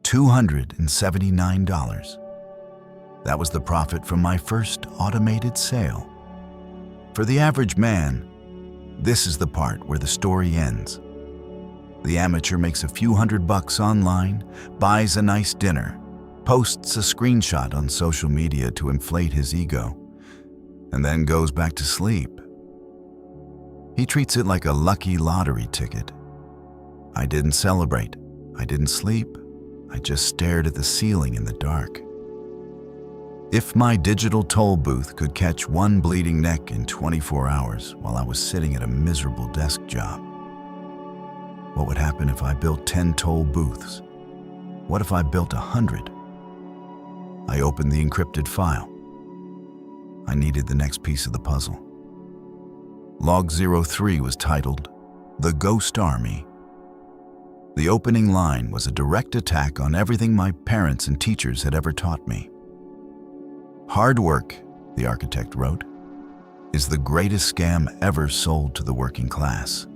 $279. That was the profit from my first automated sale. For the average man, this is the part where the story ends. The amateur makes a few $100 online, buys a nice dinner, posts a screenshot on social media to inflate his ego, and then goes back to sleep. He treats it like a lucky lottery ticket. I didn't celebrate. I didn't sleep. I just stared at the ceiling in the dark. If my digital toll booth could catch one bleeding neck in 24 hours while I was sitting at a miserable desk job, what would happen if I built 10 toll booths? What if I built 100? I opened the encrypted file. I needed the next piece of the puzzle. Log 03 was titled, "The Ghost Army." The opening line was a direct attack on everything my parents and teachers had ever taught me. "Hard work," the architect wrote, "is the greatest scam ever sold to the working class."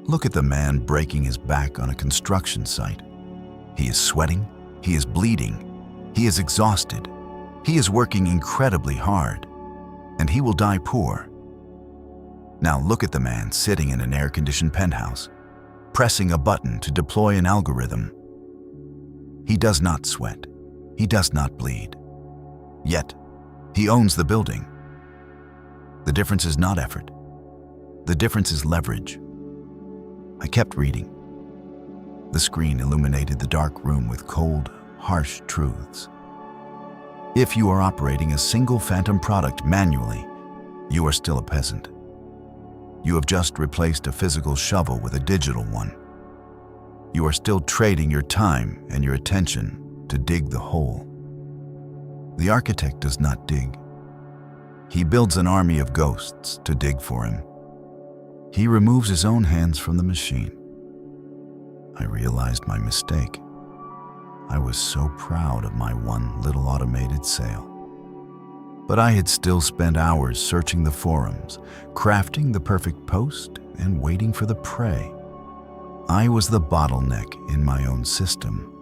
Look at the man breaking his back on a construction site. He is sweating, he is bleeding, he is exhausted, he is working incredibly hard, and he will die poor. Now look at the man sitting in an air-conditioned penthouse, pressing a button to deploy an algorithm. He does not sweat, he does not bleed, yet he owns the building. The difference is not effort, the difference is leverage. I kept reading. The screen illuminated the dark room with cold, harsh truths. If you are operating a single phantom product manually, you are still a peasant. You have just replaced a physical shovel with a digital one. You are still trading your time and your attention to dig the hole. The architect does not dig. He builds an army of ghosts to dig for him. He removes his own hands from the machine. I realized my mistake. I was so proud of my one little automated sale. But I had still spent hours searching the forums, crafting the perfect post, and waiting for the prey. I was the bottleneck in my own system.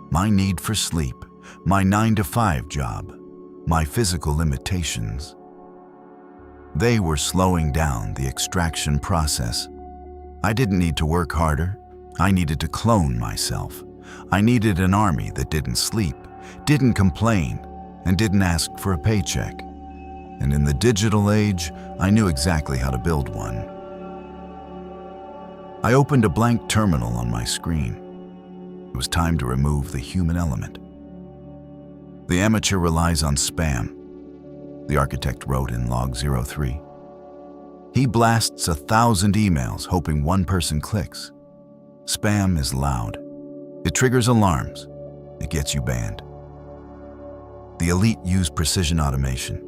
My need for sleep, my 9-to-5 job, my physical limitations. They were slowing down the extraction process. I didn't need to work harder. I needed to clone myself. I needed an army that didn't sleep, didn't complain, and didn't ask for a paycheck. And in the digital age, I knew exactly how to build one. I opened a blank terminal on my screen. It was time to remove the human element. The amateur relies on spam, the architect wrote in log 03. He blasts 1,000 emails hoping one person clicks. Spam is loud. It triggers alarms. It gets you banned. The elite use precision automation.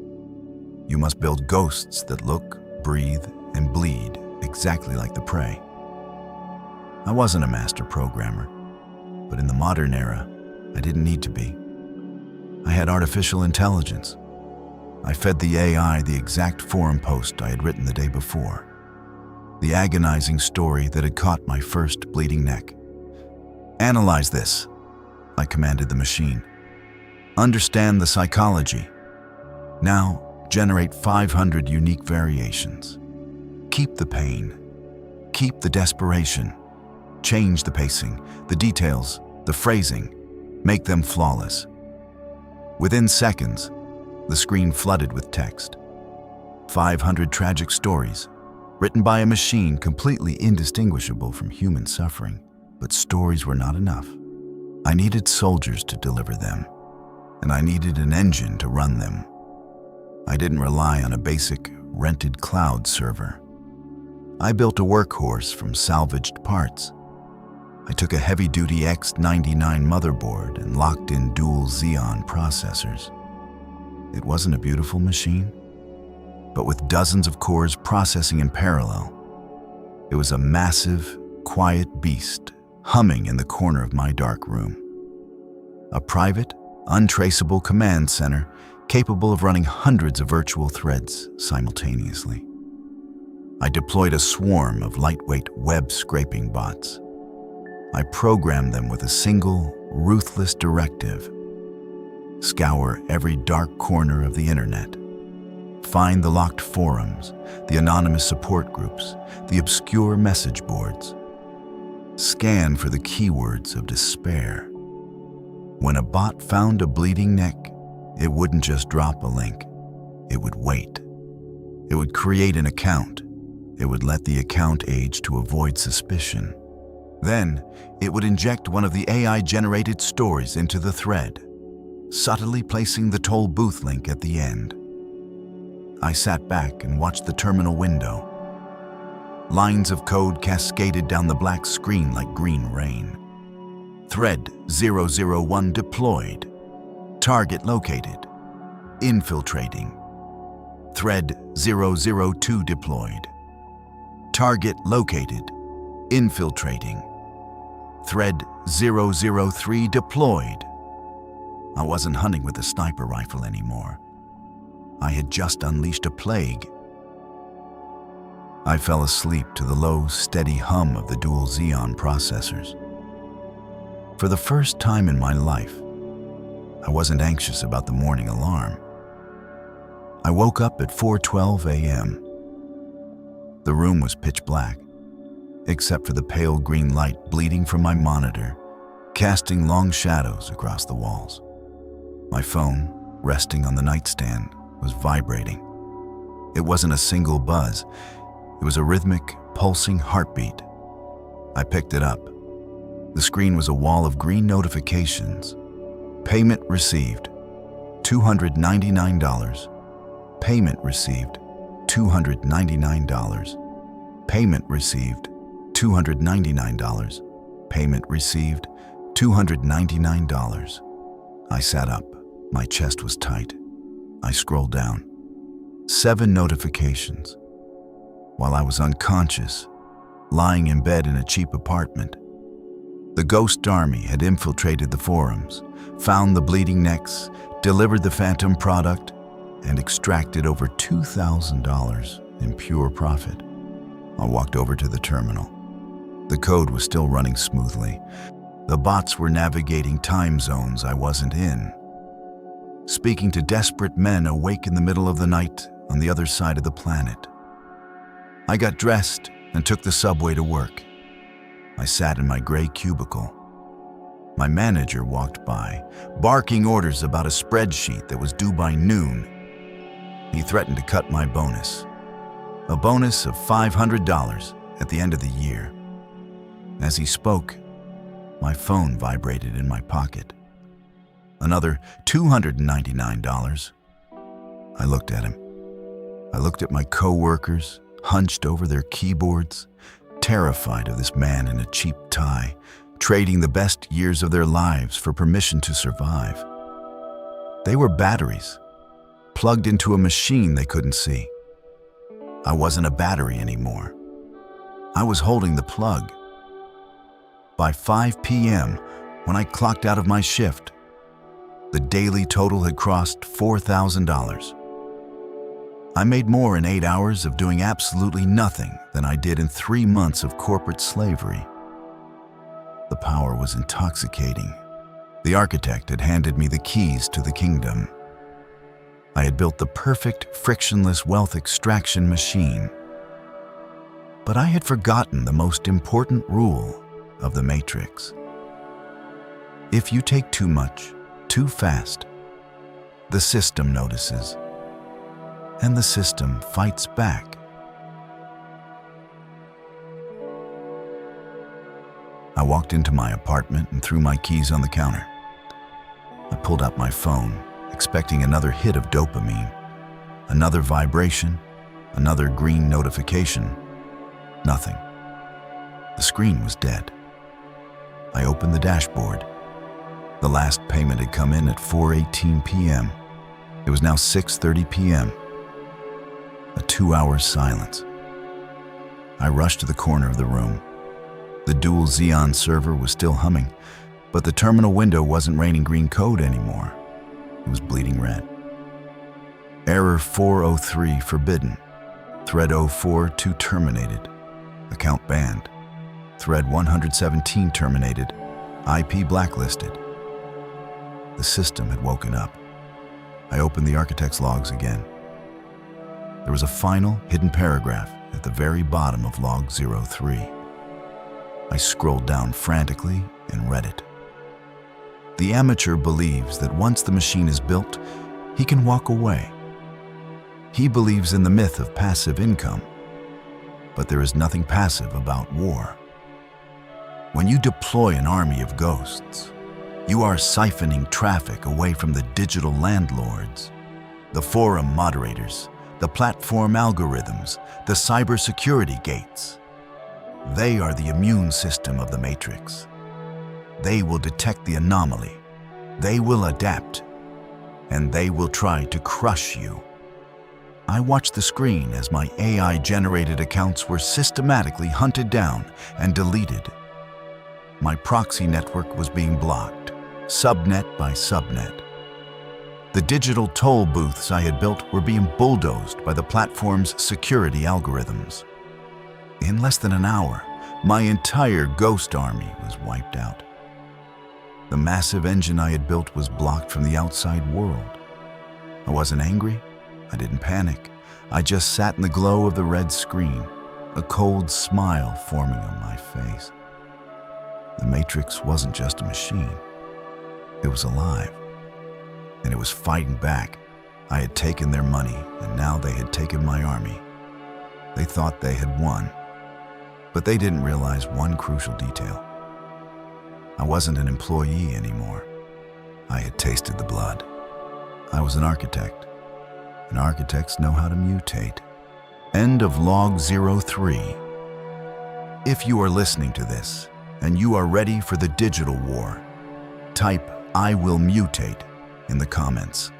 You must build ghosts that look, breathe, and bleed exactly like the prey. I wasn't a master programmer, but in the modern era, I didn't need to be. I had artificial intelligence. I fed the AI the exact forum post I had written the day before, the agonizing story that had caught my first bleeding neck. Analyze this, I commanded the machine. Understand the psychology. Now, generate 500 unique variations. Keep the pain. Keep the desperation. Change the pacing, the details, the phrasing. Make them flawless. Within seconds, the screen flooded with text. 500 tragic stories, written by a machine completely indistinguishable from human suffering. But stories were not enough. I needed soldiers to deliver them, and I needed an engine to run them. I didn't rely on a basic, rented cloud server. I built a workhorse from salvaged parts. I took a heavy-duty X99 motherboard and locked in dual Xeon processors. It wasn't a beautiful machine, but with dozens of cores processing in parallel, it was a massive, quiet beast humming in the corner of my dark room. A private, untraceable command center capable of running hundreds of virtual threads simultaneously. I deployed a swarm of lightweight web scraping bots. I programmed them with a single, ruthless directive. Scour every dark corner of the internet. Find the locked forums, the anonymous support groups, the obscure message boards. Scan for the keywords of despair. When a bot found a bleeding neck, it wouldn't just drop a link. It would wait. It would create an account. It would let the account age to avoid suspicion. Then, it would inject one of the AI-generated stories into the thread, subtly placing the toll booth link at the end. I sat back and watched the terminal window. Lines of code cascaded down the black screen like green rain. Thread 001 deployed. Target located. Infiltrating. Thread 002 deployed. Target located. Infiltrating. Thread 003 deployed. I wasn't hunting with a sniper rifle anymore. I had just unleashed a plague. I fell asleep to the low, steady hum of the dual Xeon processors. For the first time in my life, I wasn't anxious about the morning alarm. I woke up at 4:12 a.m. The room was pitch black, except for the pale green light bleeding from my monitor, casting long shadows across the walls. My phone, resting on the nightstand, was vibrating. It wasn't a single buzz. It was a rhythmic, pulsing heartbeat. I picked it up. The screen was a wall of green notifications. Payment received, $299. Payment received, $299. Payment received, $299. Payment received, $299. I sat up. My chest was tight. I scrolled down. 7 notifications. While I was unconscious, lying in bed in a cheap apartment, the ghost army had infiltrated the forums, found the bleeding necks, delivered the phantom product, and extracted over $2,000 in pure profit. I walked over to the terminal. The code was still running smoothly. The bots were navigating time zones I wasn't in, speaking to desperate men awake in the middle of the night on the other side of the planet. I got dressed and took the subway to work. I sat in my gray cubicle. My manager walked by, barking orders about a spreadsheet that was due by noon. He threatened to cut my bonus, a bonus of $500 at the end of the year. As he spoke, my phone vibrated in my pocket. Another $299. I looked at him. I looked at my co-workers, hunched over their keyboards, terrified of this man in a cheap tie, trading the best years of their lives for permission to survive. They were batteries, plugged into a machine they couldn't see. I wasn't a battery anymore. I was holding the plug. By 5 p.m., when I clocked out of my shift, the daily total had crossed $4,000. I made more in 8 hours of doing absolutely nothing than I did in 3 months of corporate slavery. The power was intoxicating. The architect had handed me the keys to the kingdom. I had built the perfect, frictionless wealth extraction machine. But I had forgotten the most important rule of the Matrix. If you take too much, too fast, the system notices, and the system fights back. I walked into my apartment and threw my keys on the counter. I pulled out my phone, expecting another hit of dopamine, another vibration, another green notification. Nothing. The screen was dead. I opened the dashboard. The last payment had come in at 4:18 p.m. It was now 6:30 p.m. A 2-hour silence. I rushed to the corner of the room. The dual Xeon server was still humming, but the terminal window wasn't raining green code anymore. It was bleeding red. Error 403 forbidden. Thread 042 terminated. Account banned. Thread 117 terminated, IP blacklisted. The system had woken up. I opened the architect's logs again. There was a final hidden paragraph at the very bottom of log 03. I scrolled down frantically and read it. The amateur believes that once the machine is built, he can walk away. He believes in the myth of passive income, but there is nothing passive about war. When you deploy an army of ghosts, you are siphoning traffic away from the digital landlords, the forum moderators, the platform algorithms, the cybersecurity gates. They are the immune system of the Matrix. They will detect the anomaly, they will adapt, and they will try to crush you. I watched the screen as my AI-generated accounts were systematically hunted down and deleted. My proxy network was being blocked, subnet by subnet. The digital toll booths I had built were being bulldozed by the platform's security algorithms. In less than an hour, my entire ghost army was wiped out. The massive engine I had built was blocked from the outside world. I wasn't angry. I didn't panic. I just sat in the glow of the red screen, a cold smile forming on my face. The Matrix wasn't just a machine. It was alive, and it was fighting back. I had taken their money, and now they had taken my army. They thought they had won, but they didn't realize one crucial detail. I wasn't an employee anymore. I had tasted the blood. I was an architect, and architects know how to mutate. End of log 03. If you are listening to this, and you are ready for the digital war, type "I will mutate" in the comments.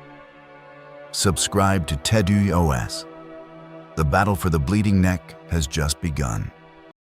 Subscribe to TEDUOS. The battle for the bleeding neck has just begun.